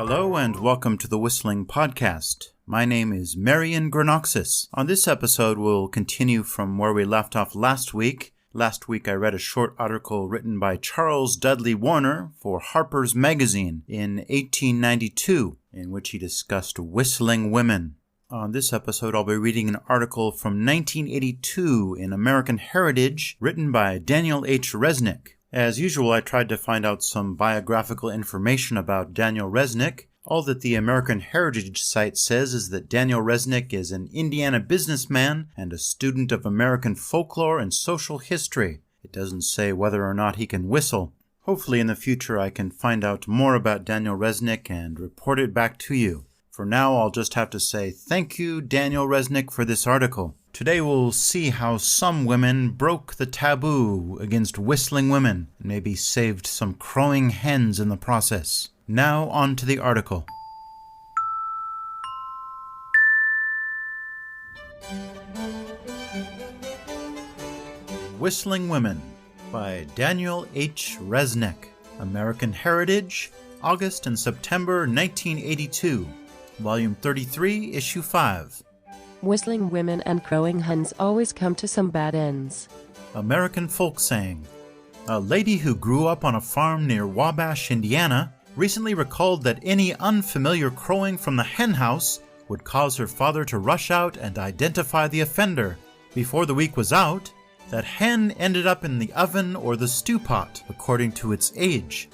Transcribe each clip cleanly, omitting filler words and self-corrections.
Hello and welcome to the Whistling Podcast. My name is Marian Granoxis. On this episode, we'll continue from where we left off last week. Last week, I read a short article written by Charles Dudley Warner for Harper's Magazine in 1892, in which he discussed whistling women. On this episode, I'll be reading an article from 1982 in American Heritage, written by Daniel H. Resneck. As usual, I tried to find out some biographical information about Daniel Resneck. All that the American Heritage site says is that Daniel Resneck is an Indiana businessman and a student of American folklore and social history. It doesn't say whether or not he can whistle. Hopefully in the future I can find out more about Daniel Resneck and report it back to you. For now, I'll just have to say thank you, Daniel Resneck, for this article. Today we'll see how some women broke the taboo against whistling women and maybe saved some crowing hens in the process. Now on to the article. Whistling Women by Daniel H. Resneck. American Heritage, August and September 1982. Volume 33, Issue 5. Whistling women and crowing hens always come to some bad ends. American folk saying. A lady who grew up on a farm near Wabash, Indiana, recently recalled that any unfamiliar crowing from the hen house would cause her father to rush out and identify the offender. Before the week was out, that hen ended up in the oven or the stew pot, according to its age.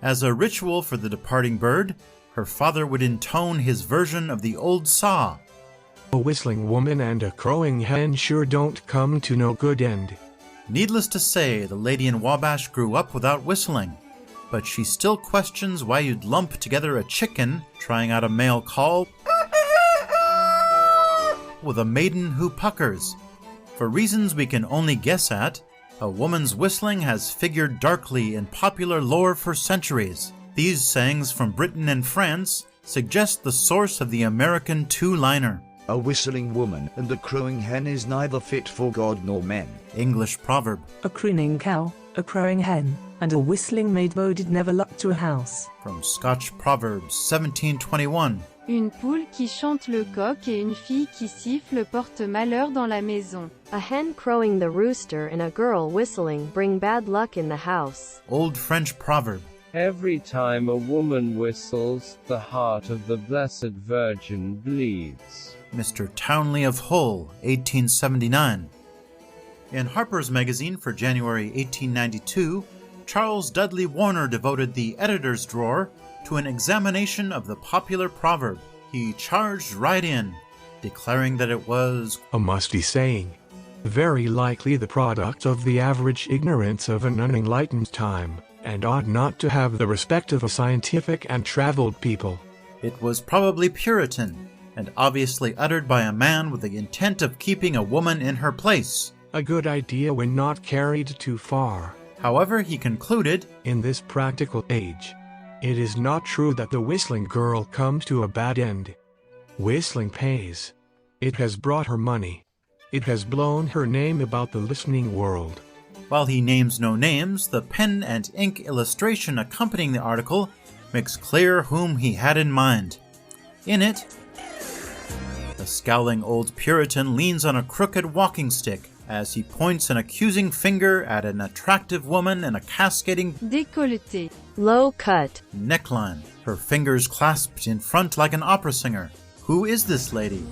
As a ritual for the departing bird, her father would intone his version of the old saw. A whistling woman and a crowing hen sure don't come to no good end. Needless to say, the lady in Wabash grew up without whistling, but she still questions why you'd lump together a chicken trying out a male call with a maiden who puckers. For reasons we can only guess at, a woman's whistling has figured darkly in popular lore for centuries. These sayings from Britain and France suggest the source of the American two-liner. A whistling woman and a crowing hen is neither fit for God nor men. English proverb. A crooning cow, a crowing hen, and a whistling maid boded never luck to a house. From Scotch Proverbs 1721. Une poule qui chante le coq et une fille qui siffle porte malheur dans la maison. A hen crowing the rooster and a girl whistling bring bad luck in the house. Old French proverb. Every time a woman whistles, the heart of the Blessed Virgin bleeds. Mr. Townley of Hull, 1879. In Harper's Magazine for January 1892, Charles Dudley Warner devoted the editor's drawer to an examination of the popular proverb. He charged right in, declaring that it was a musty saying, very likely the product of the average ignorance of an unenlightened time, and ought not to have the respect of a scientific and traveled people. It was probably Puritan, and obviously uttered by a man with the intent of keeping a woman in her place. A good idea when not carried too far. However, he concluded, in this practical age, it is not true that the whistling girl comes to a bad end. Whistling pays. It has brought her money. It has blown her name about the listening world. While he names no names, the pen and ink illustration accompanying the article makes clear whom he had in mind. In it, the scowling old Puritan leans on a crooked walking stick as he points an accusing finger at an attractive woman in a cascading Décolleté. Low cut. neckline, her fingers clasped in front like an opera singer. Who is this lady?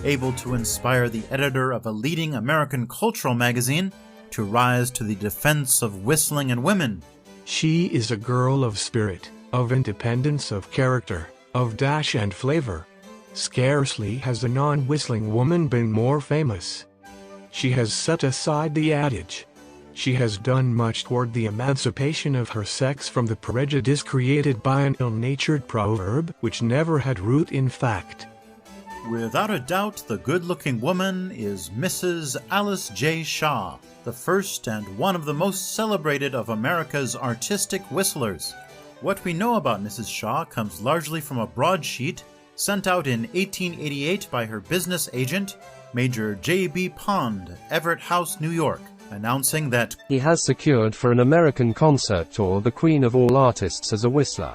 Able to inspire the editor of a leading American cultural magazine to rise to the defense of whistling and women. She is a girl of spirit, of independence of character, of dash and flavor. Scarcely has a non-whistling woman been more famous. She has set aside the adage. She has done much toward the emancipation of her sex from the prejudice created by an ill-natured proverb which never had root in fact. Without a doubt, the good-looking woman is Mrs. Alice J. Shaw, the first and one of the most celebrated of America's artistic whistlers. What we know about Mrs. Shaw comes largely from a broadsheet sent out in 1888 by her business agent, Major J.B. Pond, Everett House, New York. announcing that he has secured for an American concert tour the Queen of all artists as a whistler.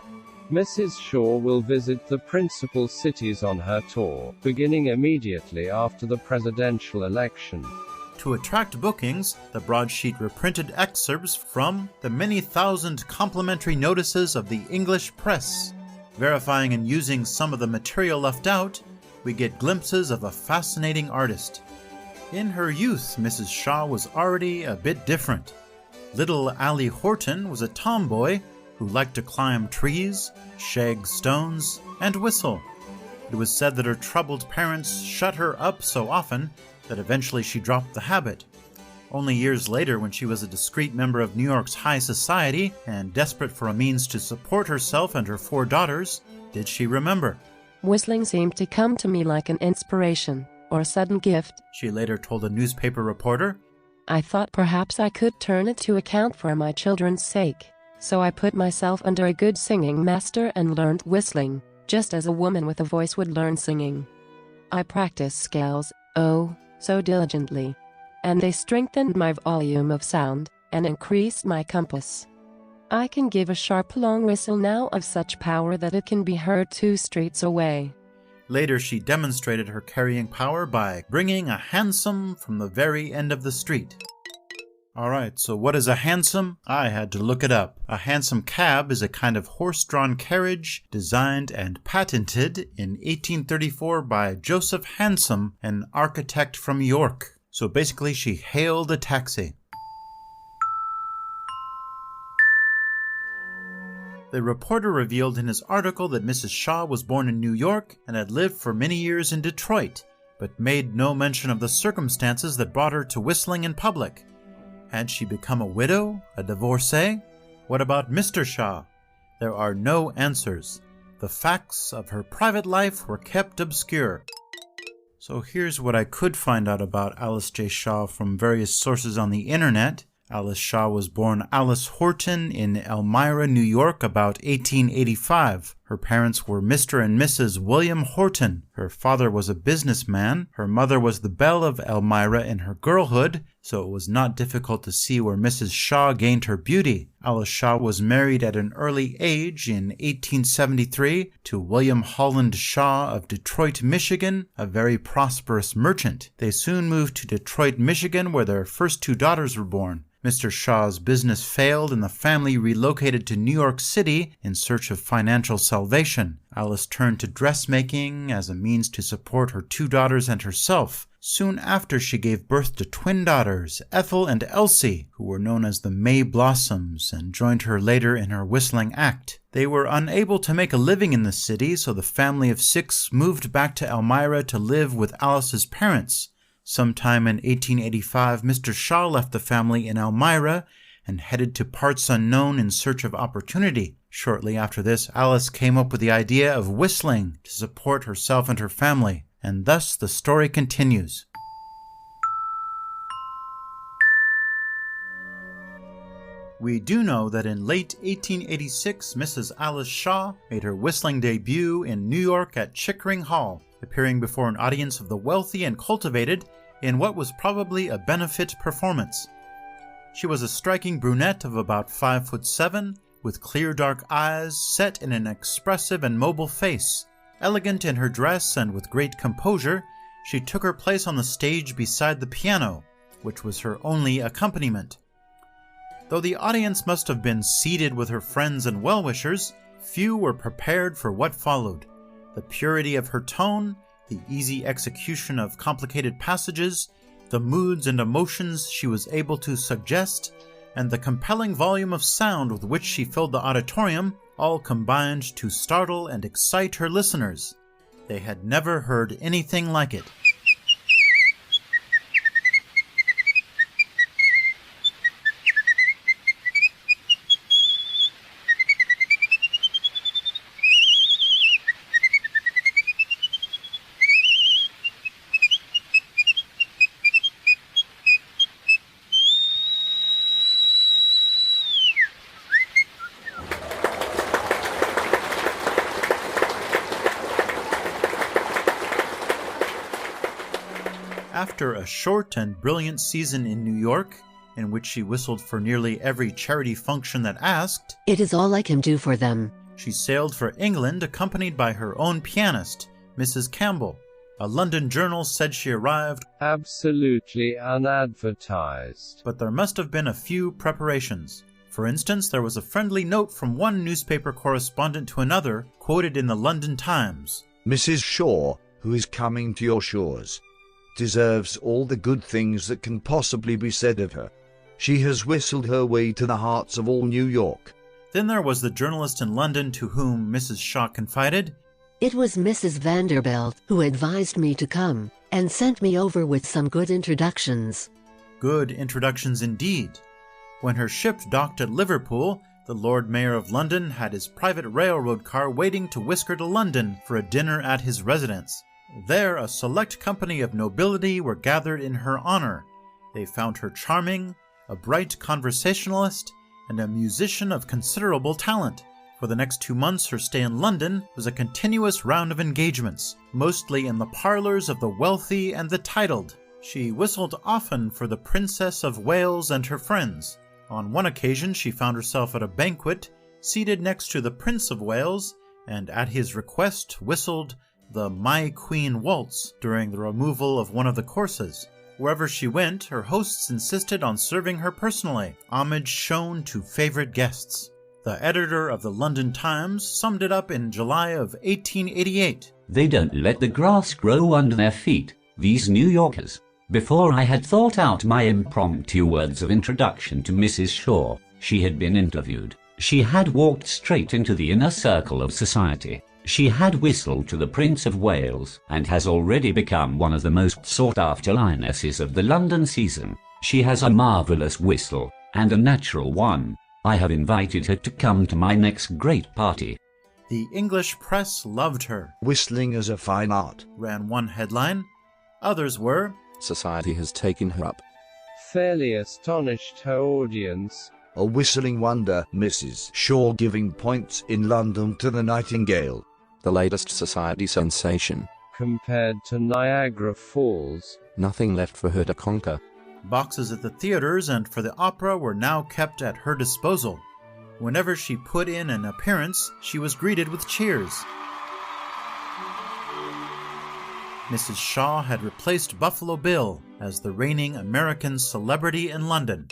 Mrs. Shaw will visit the principal cities on her tour, beginning immediately after the presidential election. to attract bookings, the broadsheet reprinted excerpts from the many thousand complimentary notices of the English press. Verifying and using some of the material left out, we get glimpses of a fascinating artist. In her youth, Mrs. Shaw was already a bit different. Little Allie Horton was a tomboy who liked to climb trees, shag stones, and whistle. It was said that her troubled parents shut her up so often that eventually she dropped the habit. Only years later, when she was a discreet member of New York's high society and desperate for a means to support herself and her 4 daughters, did she remember. Whistling seemed to come to me like an inspiration, or a sudden gift. She later told a newspaper reporter, I thought perhaps I could turn it to account for my children's sake. So I put myself under a good singing master and learned whistling, just as a woman with a voice would learn singing. I practiced scales, oh, so diligently. And they strengthened my volume of sound, and increased my compass. I can give a sharp long whistle now of such power that it can be heard 2 streets away. Later, she demonstrated her carrying power by bringing a hansom from the very end of the street. Alright, so what is a hansom? I had to look it up. A hansom cab is a kind of horse-drawn carriage designed and patented in 1834 by Joseph Hansom, an architect from York. So basically, she hailed a taxi. The reporter revealed in his article that Mrs. Shaw was born in New York and had lived for many years in Detroit, but made no mention of the circumstances that brought her to whistling in public. Had she become a widow, a divorcee? What about Mr. Shaw? There are no answers. The facts of her private life were kept obscure. So here's what I could find out about Alice J. Shaw from various sources on the internet. Alice Shaw was born Alice Horton in Elmira, New York, about 1885. Her parents were Mr. and Mrs. William Horton. Her father was a businessman. Her mother was the belle of Elmira in her girlhood, so it was not difficult to see where Mrs. Shaw gained her beauty. Alice Shaw was married at an early age in 1873 to William Holland Shaw of Detroit, Michigan, a very prosperous merchant. They soon moved to Detroit, Michigan, where their first 2 daughters were born. Mr. Shaw's business failed and the family relocated to New York City in search of financial salvation. Alice turned to dressmaking as a means to support her 2 daughters and herself. Soon after, she gave birth to twin daughters, Ethel and Elsie, who were known as the May Blossoms, and joined her later in her whistling act. They were unable to make a living in the city, so the family of 6 moved back to Elmira to live with Alice's parents. Sometime in 1885, Mr. Shaw left the family in Elmira and headed to parts unknown in search of opportunity. Shortly after this, Alice came up with the idea of whistling to support herself and her family, and thus the story continues. We do know that in late 1886, Mrs. Alice Shaw made her whistling debut in New York at Chickering Hall, appearing before an audience of the wealthy and cultivated in what was probably a benefit performance. She was a striking brunette of about 5'7", with clear dark eyes set in an expressive and mobile face. Elegant in her dress and with great composure, she took her place on the stage beside the piano, which was her only accompaniment. Though the audience must have been seated with her friends and well-wishers, few were prepared for what followed. The purity of her tone, the easy execution of complicated passages, the moods and emotions she was able to suggest, and the compelling volume of sound with which she filled the auditorium all combined to startle and excite her listeners. They had never heard anything like it. After a short and brilliant season in New York, in which she whistled for nearly every charity function that asked. It is all I can do for them. She sailed for England accompanied by her own pianist, Mrs. Campbell. A London journal said she arrived absolutely unadvertised. But there must have been a few preparations. For instance, there was a friendly note from one newspaper correspondent to another, quoted in the London Times. Mrs. Shaw, who is coming to your shores, deserves all the good things that can possibly be said of her. She has whistled her way to the hearts of all New York. Then there was the journalist in London to whom Mrs. Shaw confided, It was Mrs. Vanderbilt who advised me to come, and sent me over with some good introductions. Good introductions indeed. When her ship docked at Liverpool, the Lord Mayor of London had his private railroad car waiting to whisk her to London for a dinner at his residence. There, a select company of nobility were gathered in her honor. They found her charming, a bright conversationalist, and a musician of considerable talent. For the next 2 months, her stay in London was a continuous round of engagements, mostly in the parlors of the wealthy and the titled. She whistled often for the Princess of Wales and her friends. On one occasion, she found herself at a banquet, seated next to the Prince of Wales, and at his request whistled the My Queen Waltz during the removal of one of the courses. Wherever she went, her hosts insisted on serving her personally, homage shown to favorite guests. The editor of the London Times summed it up in July of 1888. They don't let the grass grow under their feet, these New Yorkers. Before I had thought out my impromptu words of introduction to Mrs. Shaw, she had been interviewed. She had walked straight into the inner circle of society. She had whistled to the Prince of Wales, and has already become one of the most sought-after lionesses of the London season. She has a marvelous whistle, and a natural one. I have invited her to come to my next great party. The English press loved her. Whistling is a fine art, ran one headline. Others were, Society has taken her up. Fairly astonished her audience. A whistling wonder, Mrs. Shaw giving points in London to the Nightingale. The latest society sensation. Compared to Niagara Falls. Nothing left for her to conquer. Boxes at the theaters and for the opera were now kept at her disposal. Whenever she put in an appearance, she was greeted with cheers. Mrs. Shaw had replaced Buffalo Bill as the reigning American celebrity in London.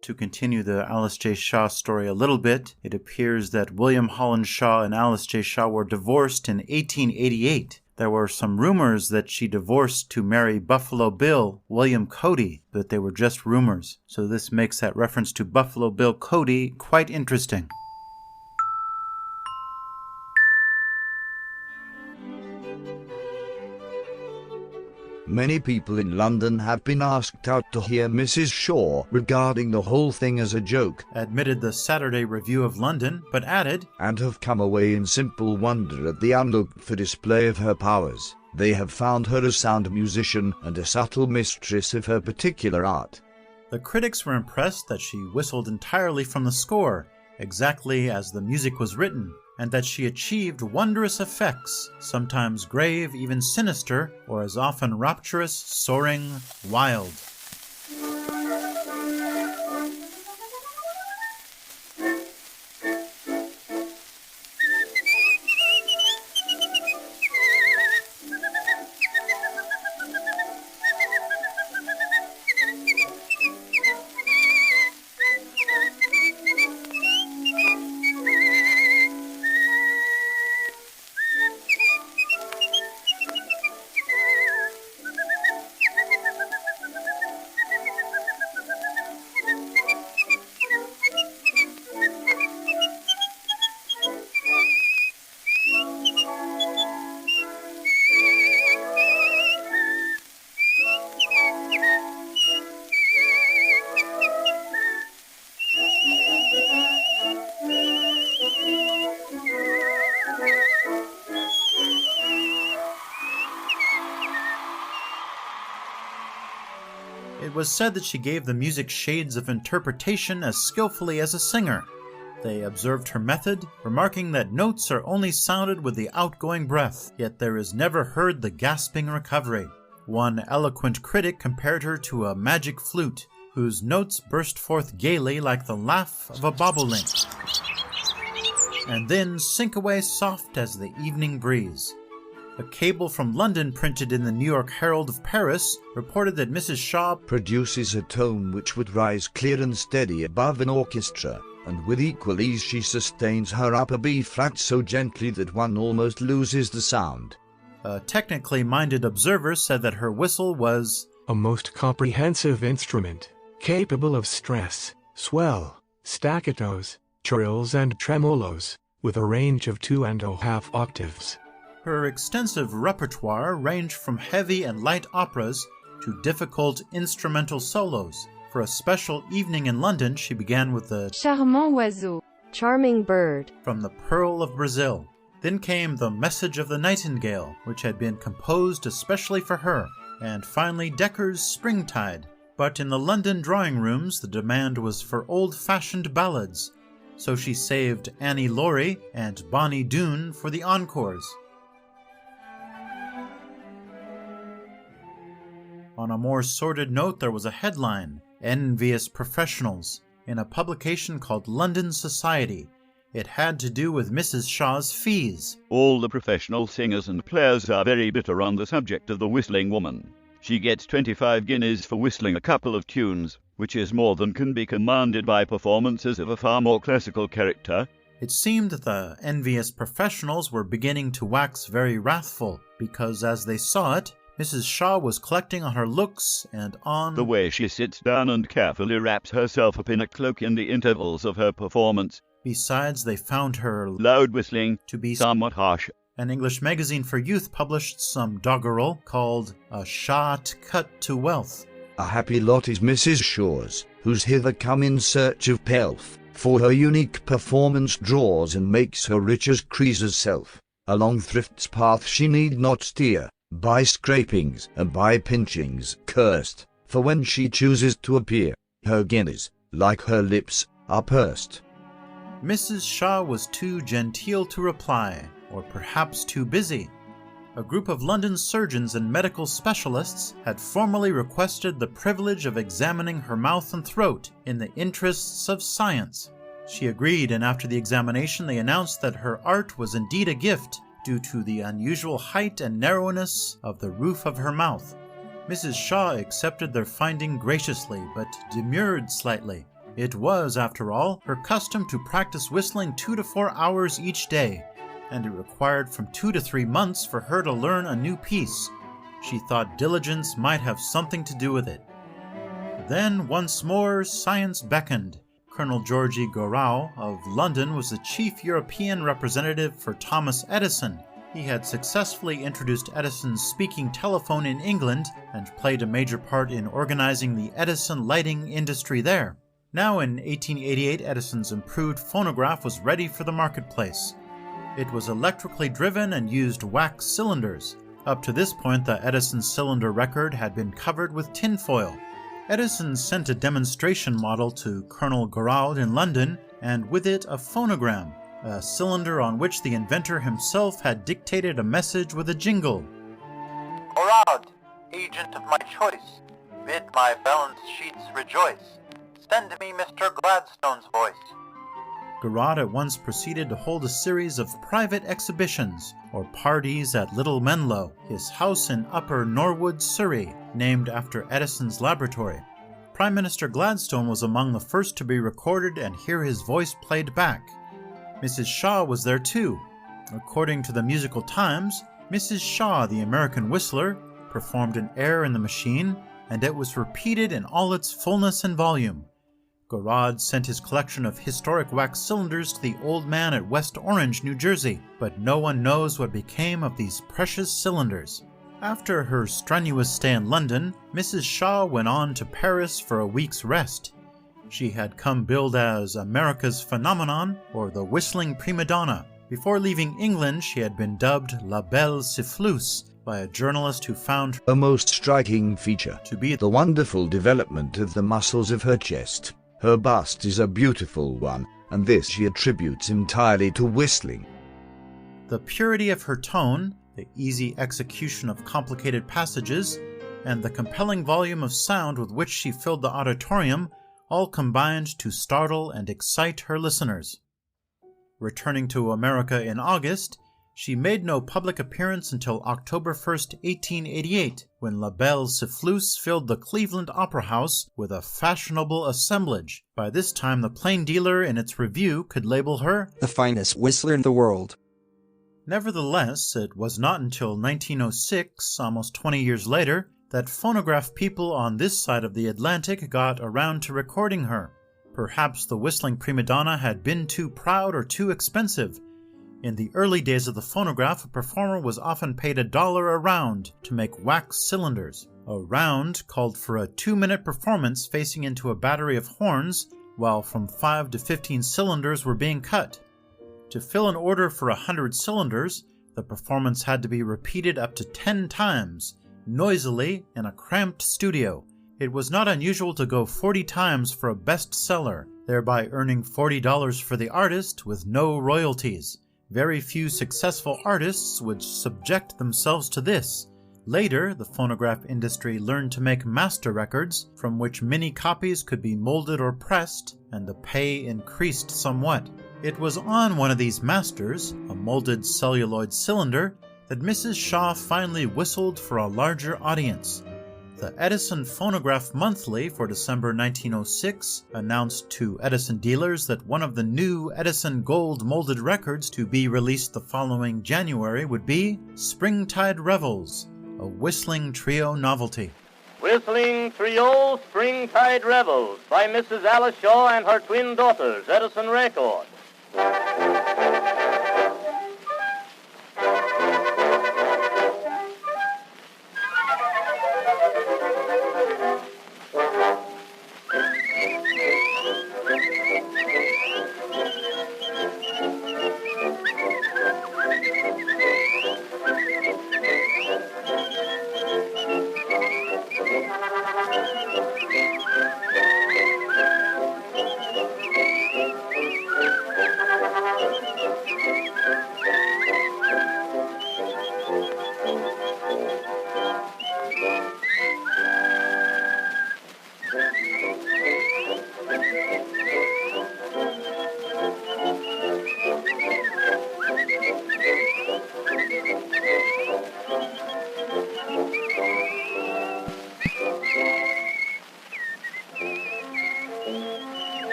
To continue the Alice J. Shaw story a little bit, it appears that William Holland Shaw and Alice J. Shaw were divorced in 1888. There were some rumors that she divorced to marry Buffalo Bill, William Cody, but they were just rumors. So this makes that reference to Buffalo Bill Cody quite interesting. Many people in London have been asked out to hear Mrs. Shaw regarding the whole thing as a joke, admitted the Saturday Review of London, but added, and have come away in simple wonder at the unlooked for display of her powers. They have found her a sound musician and a subtle mistress of her particular art. The critics were impressed that she whistled entirely from the score, exactly as the music was written, and that she achieved wondrous effects, sometimes grave, even sinister, or as often rapturous, soaring, wild. It was said that she gave the music shades of interpretation as skillfully as a singer. They observed her method, remarking that notes are only sounded with the outgoing breath, yet there is never heard the gasping recovery. One eloquent critic compared her to a magic flute, whose notes burst forth gaily like the laugh of a bobolink, and then sink away soft as the evening breeze. A cable from London printed in the New York Herald of Paris reported that Mrs. Shaw produces a tone which would rise clear and steady above an orchestra, and with equal ease she sustains her upper B flat so gently that one almost loses the sound. A technically minded observer said that her whistle was a most comprehensive instrument, capable of stress, swell, staccatos, trills and tremolos, with a range of 2.5 octaves. Her extensive repertoire ranged from heavy and light operas to difficult instrumental solos. For a special evening in London, she began with the Charmant oiseau, charming bird, from the Pearl of Brazil. Then came the Message of the Nightingale, which had been composed especially for her, and finally Decker's Springtide. But in the London drawing rooms the demand was for old-fashioned ballads, so she saved Annie Laurie and Bonnie Doon for the encores. On a more sordid note, there was a headline, Envious Professionals, in a publication called London Society. It had to do with Mrs. Shaw's fees. All the professional singers and players are very bitter on the subject of the whistling woman. She gets 25 guineas for whistling a couple of tunes, which is more than can be commanded by performances of a far more classical character. It seemed that the envious professionals were beginning to wax very wrathful, because as they saw it, Mrs. Shaw was collecting on her looks and on the way she sits down and carefully wraps herself up in a cloak in the intervals of her performance. Besides, they found her loud whistling to be somewhat harsh. An English magazine for youth published some doggerel called A Shot Cut to Wealth. A happy lot is Mrs. Shaw's, who's hither come in search of pelf, for her unique performance draws and makes her rich as Crease's self. Along thrift's path she need not steer, by scrapings and by pinchings cursed, for when she chooses to appear, her guineas, like her lips, are pursed. Mrs. Shaw was too genteel to reply, or perhaps too busy. A group of London surgeons and medical specialists had formally requested the privilege of examining her mouth and throat in the interests of science. She agreed, and after the examination they announced that her art was indeed a gift due to the unusual height and narrowness of the roof of her mouth. Mrs. Shaw accepted their finding graciously, but demurred slightly. It was, after all, her custom to practice whistling 2 to 4 hours each day, and it required from 2 to 3 months for her to learn a new piece. She thought diligence might have something to do with it. Then, once more, science beckoned. Colonel Georgy Gorau of London was the chief European representative for Thomas Edison. He had successfully introduced Edison's speaking telephone in England and played a major part in organizing the Edison lighting industry there. Now in 1888, Edison's improved phonograph was ready for the marketplace. It was electrically driven and used wax cylinders. Up to this point, the Edison cylinder record had been covered with tinfoil. Edison sent a demonstration model to Colonel Gorau in London, and with it a phonogram, a cylinder on which the inventor himself had dictated a message with a jingle. Gorau, agent of my choice, bid my balance sheets rejoice. Send me Mr. Gladstone's voice. Gorau at once proceeded to hold a series of private exhibitions, or parties at Little Menlo, his house in Upper Norwood, Surrey, named after Edison's laboratory. Prime Minister Gladstone was among the first to be recorded and hear his voice played back. Mrs. Shaw was there too. According to the Musical Times, Mrs. Shaw, the American whistler, performed an air in the machine, and it was repeated in all its fullness and volume. Gorau sent his collection of historic wax cylinders to the old man at West Orange, New Jersey, but no one knows what became of these precious cylinders. After her strenuous stay in London, Mrs. Shaw went on to Paris for a week's rest. She had come billed as America's phenomenon, or the whistling prima donna. Before leaving England, she had been dubbed La Belle Siffleuse by a journalist who found a most striking feature to be the wonderful development of the muscles of her chest. Her bust is a beautiful one, and this she attributes entirely to whistling. The purity of her tone, the easy execution of complicated passages, and the compelling volume of sound with which she filled the auditorium all combined to startle and excite her listeners. Returning to America in August, she made no public appearance until October 1st, 1888, when La Belle Siffleuse filled the Cleveland Opera House with a fashionable assemblage. By this time, the Plain Dealer in its review could label her the finest whistler in the world. Nevertheless, it was not until 1906, almost 20 years later, that phonograph people on this side of the Atlantic got around to recording her. Perhaps the whistling prima donna had been too proud or too expensive. In the early days of the phonograph, a performer was often paid $1 a round to make wax cylinders. A round called for a 2-minute performance facing into a battery of horns, while from 5 to 15 cylinders were being cut. To fill an order for 100 cylinders, the performance had to be repeated up to 10 times, noisily in a cramped studio. It was not unusual to go 40 times for a bestseller, thereby earning $40 for the artist with no royalties. Very few successful artists would subject themselves to this. Later, the phonograph industry learned to make master records, from which many copies could be molded or pressed, and the pay increased somewhat. It was on one of these masters, a molded celluloid cylinder, that Mrs. Shaw finally whistled for a larger audience. The Edison Phonograph Monthly for December 1906 announced to Edison dealers that one of the new Edison Gold molded records to be released the following January would be Springtide Revels, a whistling trio novelty. Whistling Trio Springtide Revels by Mrs. Alice Shaw and her twin daughters, Edison Record.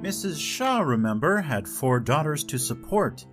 Mrs. Shaw, remember, had 4 daughters to support.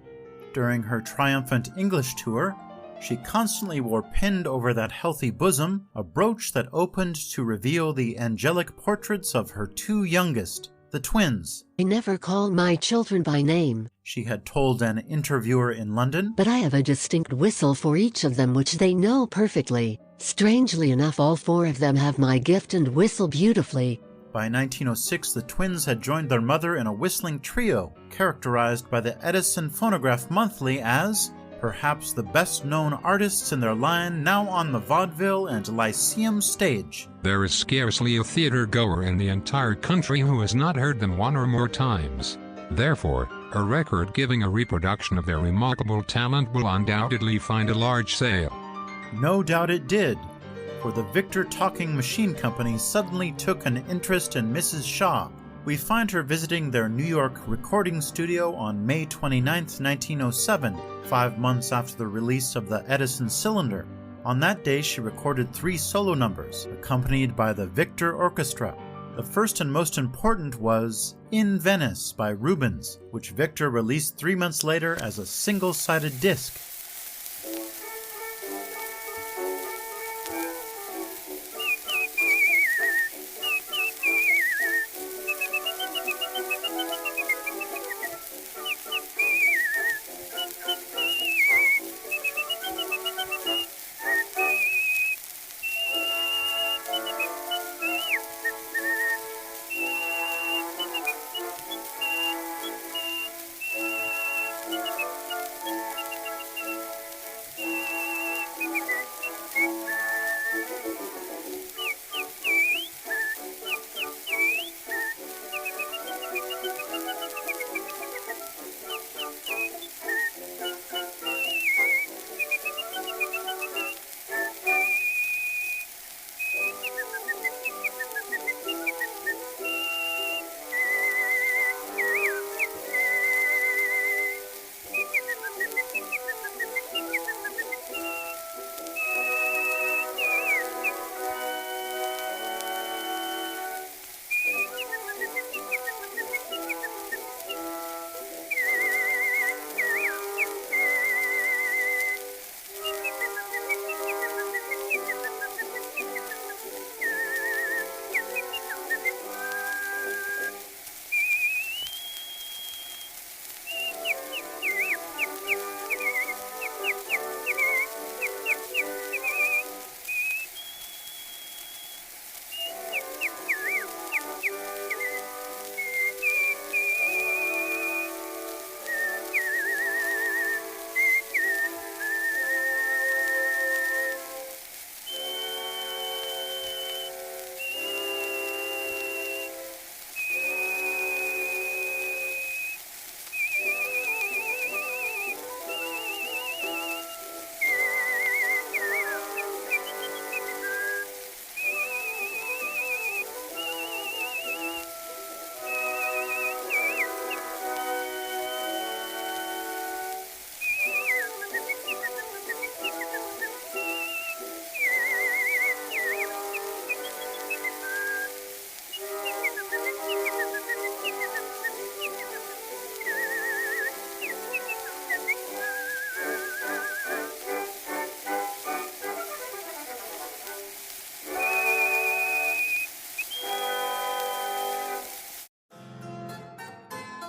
During her triumphant English tour, she constantly wore pinned over that healthy bosom a brooch that opened to reveal the angelic portraits of her 2 youngest, the twins. I never call my children by name, she had told an interviewer in London. But I have a distinct whistle for each of them which they know perfectly. Strangely enough, all 4 of them have my gift and whistle beautifully. By 1906, the twins had joined their mother in a whistling trio, characterized by the Edison Phonograph Monthly as perhaps the best-known artists in their line now on the vaudeville and lyceum stage. There is scarcely a theater-goer in the entire country who has not heard them 1 or more times. Therefore, a record giving a reproduction of their remarkable talent will undoubtedly find a large sale. No doubt it did, for the Victor Talking Machine Company suddenly took an interest in Mrs. Shaw, We find her visiting their New York recording studio on May 29, 1907, 5 months after the release of the Edison cylinder. On that day, she recorded 3 solo numbers, accompanied by the Victor Orchestra. The first and most important was In Venice by Rubens, which Victor released 3 months later as a single-sided disc.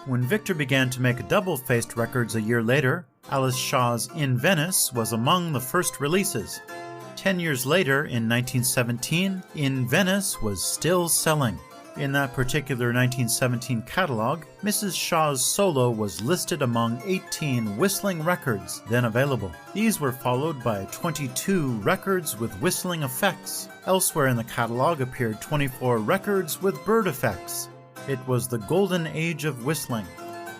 When Victor began to make double-faced records a year later, Alice Shaw's In Venice was among the first releases. 10 years later, in 1917, In Venice was still selling. In that particular 1917 catalog, Mrs. Shaw's solo was listed among 18 whistling records then available. These were followed by 22 records with whistling effects. Elsewhere in the catalog appeared 24 records with bird effects. It was the golden age of whistling.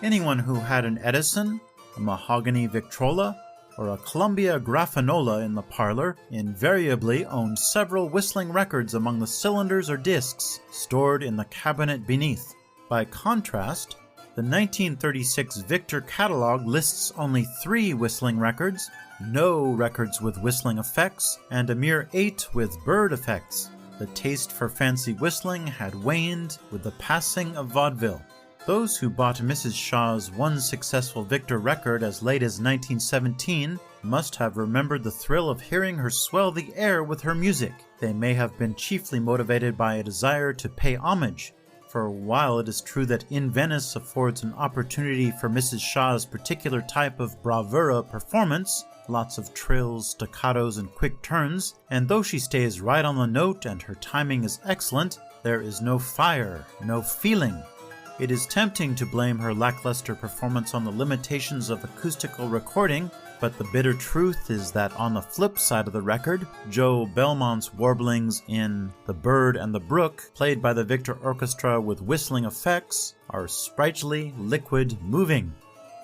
Anyone who had an Edison, a mahogany Victrola, or a Columbia Graffanola in the parlor invariably owned several whistling records among the cylinders or discs stored in the cabinet beneath. By contrast, the 1936 Victor catalog lists only 3 whistling records, no records with whistling effects, and a mere 8 with bird effects. The taste for fancy whistling had waned with the passing of vaudeville. Those who bought Mrs. Shaw's one successful Victor record as late as 1917 must have remembered the thrill of hearing her swell the air with her music. They may have been chiefly motivated by a desire to pay homage. For while it is true that In Venice affords an opportunity for Mrs. Shaw's particular type of bravura performance, lots of trills, staccatos, and quick turns, and though she stays right on the note and her timing is excellent, there is no fire, no feeling. It is tempting to blame her lackluster performance on the limitations of acoustical recording, but the bitter truth is that on the flip side of the record, Joe Belmont's warblings in The Bird and the Brook, played by the Victor Orchestra with whistling effects, are sprightly, liquid, moving.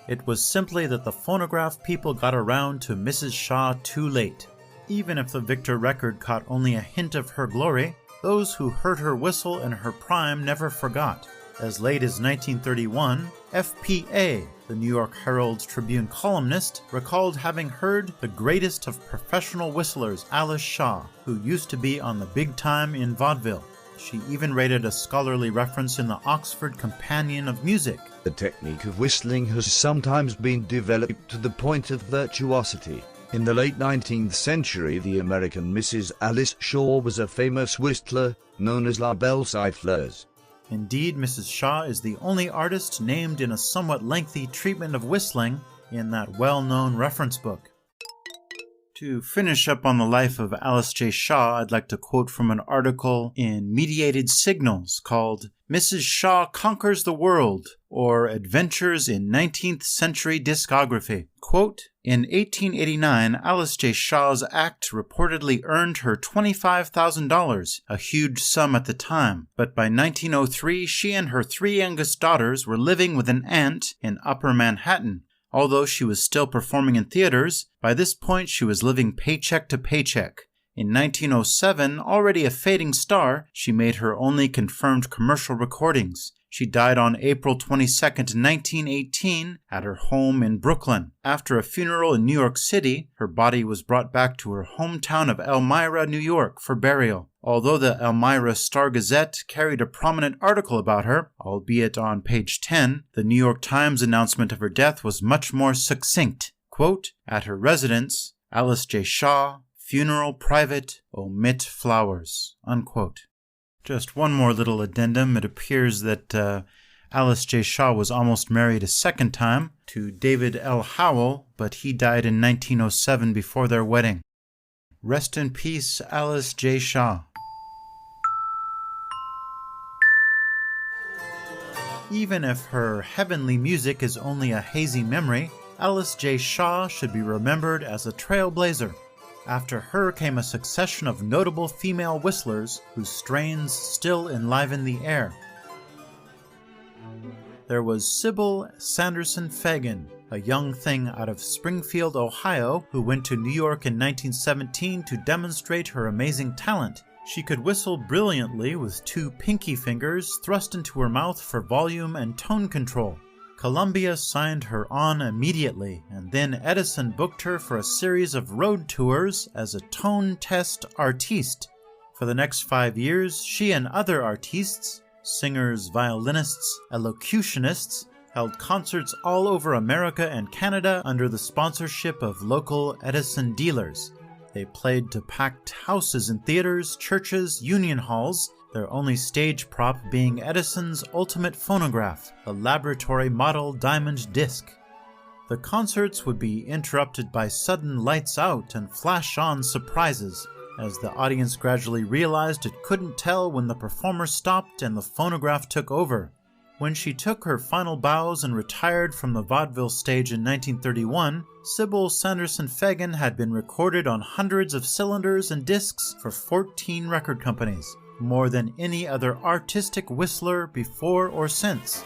It was simply that the phonograph people got around to Mrs. Shaw too late. Even if the Victor record caught only a hint of her glory, those who heard her whistle in her prime never forgot. As late as 1931, F.P.A., the New York Herald-Tribune columnist, recalled having heard the greatest of professional whistlers, Alice Shaw, who used to be on the big time in vaudeville. She even rated a scholarly reference in the Oxford Companion of Music. The technique of whistling has sometimes been developed to the point of virtuosity. In the late 19th century, the American Mrs. Alice Shaw was a famous whistler, known as La Belle Siffleuse. Indeed, Mrs. Shaw is the only artist named in a somewhat lengthy treatment of whistling in that well-known reference book. To finish up on the life of Alice J. Shaw, I'd like to quote from an article in Mediated Signals called Mrs. Shaw Conquers the World, or Adventures in 19th Century Discography. Quote, in 1889, Alice J. Shaw's act reportedly earned her $25,000, a huge sum at the time, but by 1903 she and her 3 youngest daughters were living with an aunt in Upper Manhattan. Although she was still performing in theaters, by this point she was living paycheck to paycheck. In 1907, already a fading star, she made her only confirmed commercial recordings. She died on April 22, 1918, at her home in Brooklyn. After a funeral in New York City, her body was brought back to her hometown of Elmira, New York, for burial. Although the Elmira Star-Gazette carried a prominent article about her, albeit on page 10, the New York Times announcement of her death was much more succinct. Quote, at her residence, Alice J. Shaw, funeral private, omit flowers. Unquote. Just one more little addendum. It appears that Alice J. Shaw was almost married a second time to David L. Howell, but he died in 1907 before their wedding. Rest in peace, Alice J. Shaw. Even if her heavenly music is only a hazy memory, Alice J. Shaw should be remembered as a trailblazer. After her came a succession of notable female whistlers whose strains still enliven the air. There was Sybil Sanderson Fagan, a young thing out of Springfield, Ohio, who went to New York in 1917 to demonstrate her amazing talent. She could whistle brilliantly with 2 pinky fingers thrust into her mouth for volume and tone control. Columbia signed her on immediately, and then Edison booked her for a series of road tours as a tone test artiste. For the next 5 years, she and other artistes, singers, violinists, elocutionists, held concerts all over America and Canada under the sponsorship of local Edison dealers. They played to packed houses in theaters, churches, union halls, their only stage prop being Edison's ultimate phonograph, a laboratory model diamond disc. The concerts would be interrupted by sudden lights out and flash-on surprises, as the audience gradually realized it couldn't tell when the performer stopped and the phonograph took over. When she took her final bows and retired from the vaudeville stage in 1931, Sybil Sanderson Fagan had been recorded on hundreds of cylinders and discs for 14 record companies, more than any other artistic whistler before or since.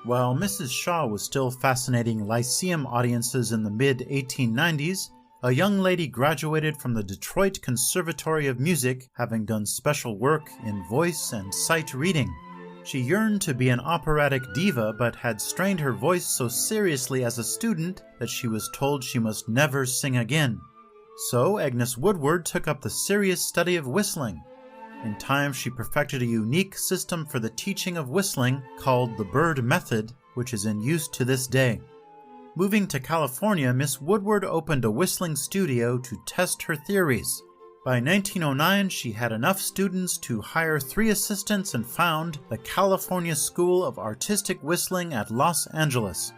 While Mrs. Shaw was still fascinating Lyceum audiences in the mid-1890s, a young lady graduated from the Detroit Conservatory of Music, having done special work in voice and sight reading. She yearned to be an operatic diva, but had strained her voice so seriously as a student that she was told she must never sing again. So Agnes Woodward took up the serious study of whistling. In time, she perfected a unique system for the teaching of whistling called the Bird Method, which is in use to this day. Moving to California, Miss Woodward opened a whistling studio to test her theories. By 1909, she had enough students to hire 3 assistants and found the California School of Artistic Whistling at Los Angeles.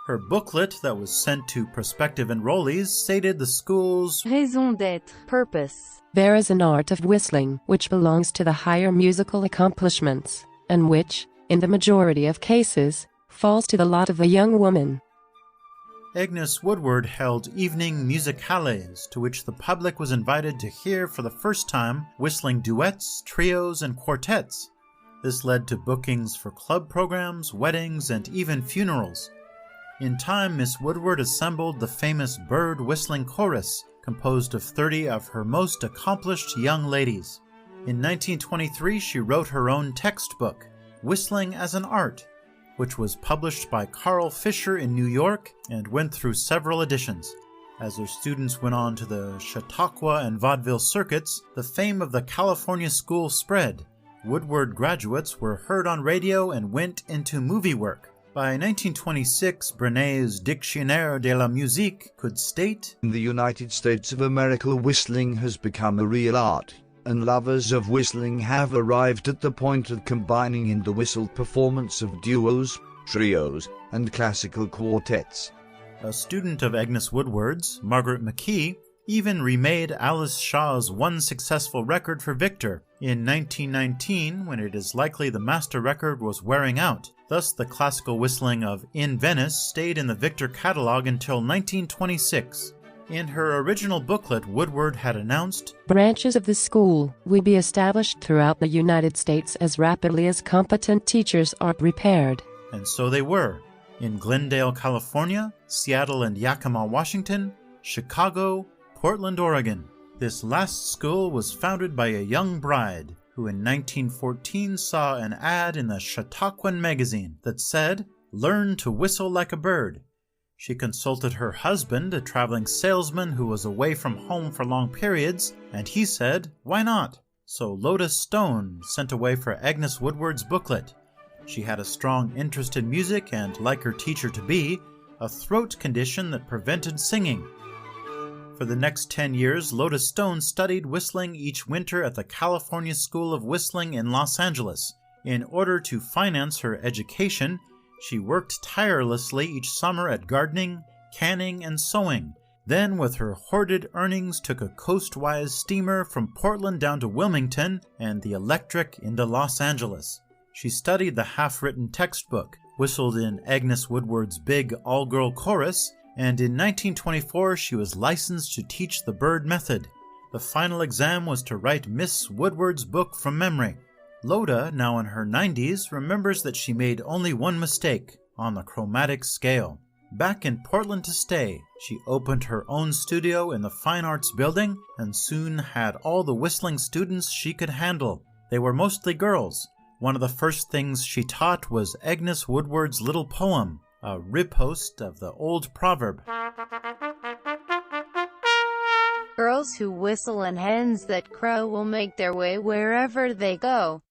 Her booklet that was sent to prospective enrollees stated the school's raison d'être, purpose. There is an art of whistling which belongs to the higher musical accomplishments, and which, in the majority of cases, falls to the lot of a young woman. Agnes Woodward held evening musicales to which the public was invited to hear for the first time whistling duets, trios, and quartets. This led to bookings for club programs, weddings, and even funerals. In time, Miss Woodward assembled the famous Bird Whistling Chorus, composed of 30 of her most accomplished young ladies. In 1923, she wrote her own textbook, Whistling as an Art, which was published by Carl Fisher in New York and went through several editions. As her students went on to the Chautauqua and vaudeville circuits, the fame of the California school spread. Woodward graduates were heard on radio and went into movie work. By 1926, Brenet's Dictionnaire de la Musique could state, "In the United States of America, whistling has become a real art, and lovers of whistling have arrived at the point of combining in the whistle performance of duos, trios, and classical quartets." A student of Agnes Woodward's, Margaret McKee, even remade Alice Shaw's one successful record for Victor in 1919, when it is likely the master record was wearing out. Thus, the classical whistling of In Venice stayed in the Victor catalog until 1926. In her original booklet, Woodward had announced, "Branches of the school will be established throughout the United States as rapidly as competent teachers are prepared." And so they were, in Glendale, California, Seattle and Yakima, Washington, Chicago, Portland, Oregon. This last school was founded by a young bride who in 1914 saw an ad in the Chautauquan magazine that said, "Learn to whistle like a bird." She consulted her husband, a traveling salesman who was away from home for long periods, and he said, "Why not?" So Lotus Stone sent away for Agnes Woodward's booklet. She had a strong interest in music and, like her teacher-to-be, a throat condition that prevented singing. For the next 10 years, Lotus Stone studied whistling each winter at the California School of Whistling in Los Angeles. In order to finance her education, she worked tirelessly each summer at gardening, canning, and sewing. Then, with her hoarded earnings, took a coastwise steamer from Portland down to Wilmington and the electric into Los Angeles. She studied the half-written textbook, whistled in Agnes Woodward's big all-girl chorus, and in 1924 she was licensed to teach the Bird Method. The final exam was to write Miss Woodward's book from memory. Loda, now in her 90s, remembers that she made only one mistake on the chromatic scale. Back in Portland to stay, she opened her own studio in the Fine Arts Building and soon had all the whistling students she could handle. They were mostly girls. One of the first things she taught was Agnes Woodward's little poem, a riposte of the old proverb. Girls who whistle and hens that crow will make their way wherever they go.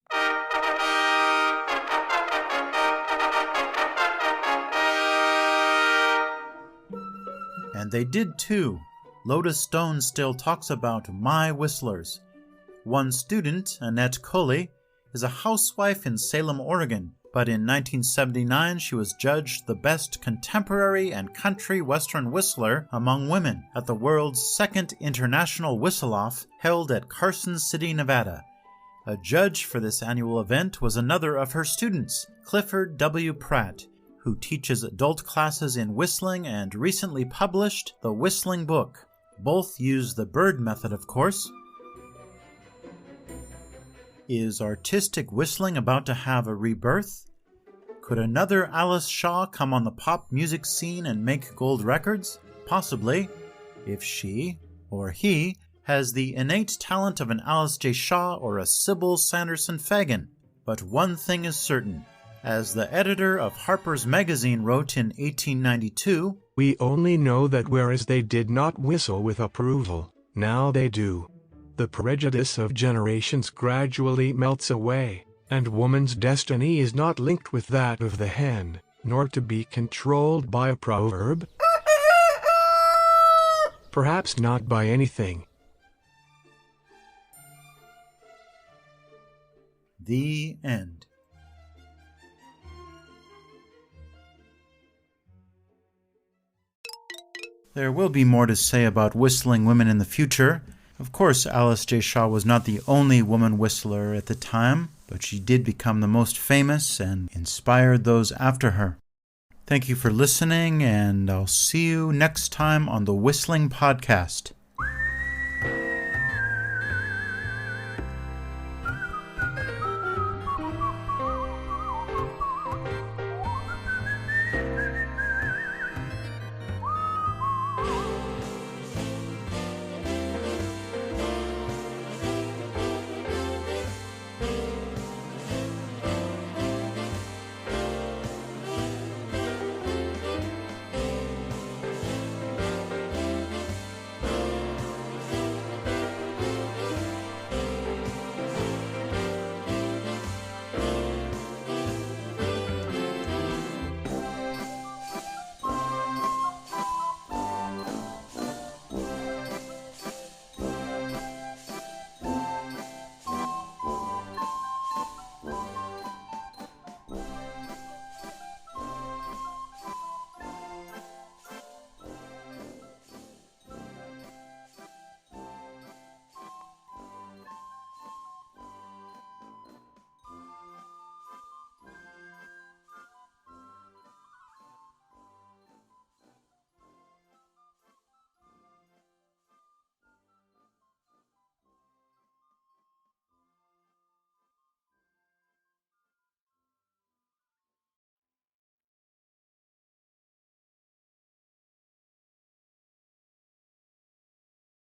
And they did too. Lotus Stone still talks about my whistlers. One student, Annette Coley, is a housewife in Salem, Oregon, but in 1979 she was judged the best contemporary and country western whistler among women at the world's second International Whistle-Off held at Carson City, Nevada. A judge for this annual event was another of her students, Clifford W. Pratt, who teaches adult classes in whistling and recently published The Whistling Book. Both use the Bird Method, of course. Is artistic whistling about to have a rebirth? Could another Alice Shaw come on the pop music scene and make gold records? Possibly, if she, or he, has the innate talent of an Alice J. Shaw or a Sybil Sanderson Fagan. But one thing is certain. As the editor of Harper's Magazine wrote in 1892, "We only know that whereas they did not whistle with approval, now they do. The prejudice of generations gradually melts away, and woman's destiny is not linked with that of the hen, nor to be controlled by a proverb. Perhaps not by anything." The end. There will be more to say about whistling women in the future. Of course, Alice J. Shaw was not the only woman whistler at the time, but she did become the most famous and inspired those after her. Thank you for listening, and I'll see you next time on the Whistling Podcast.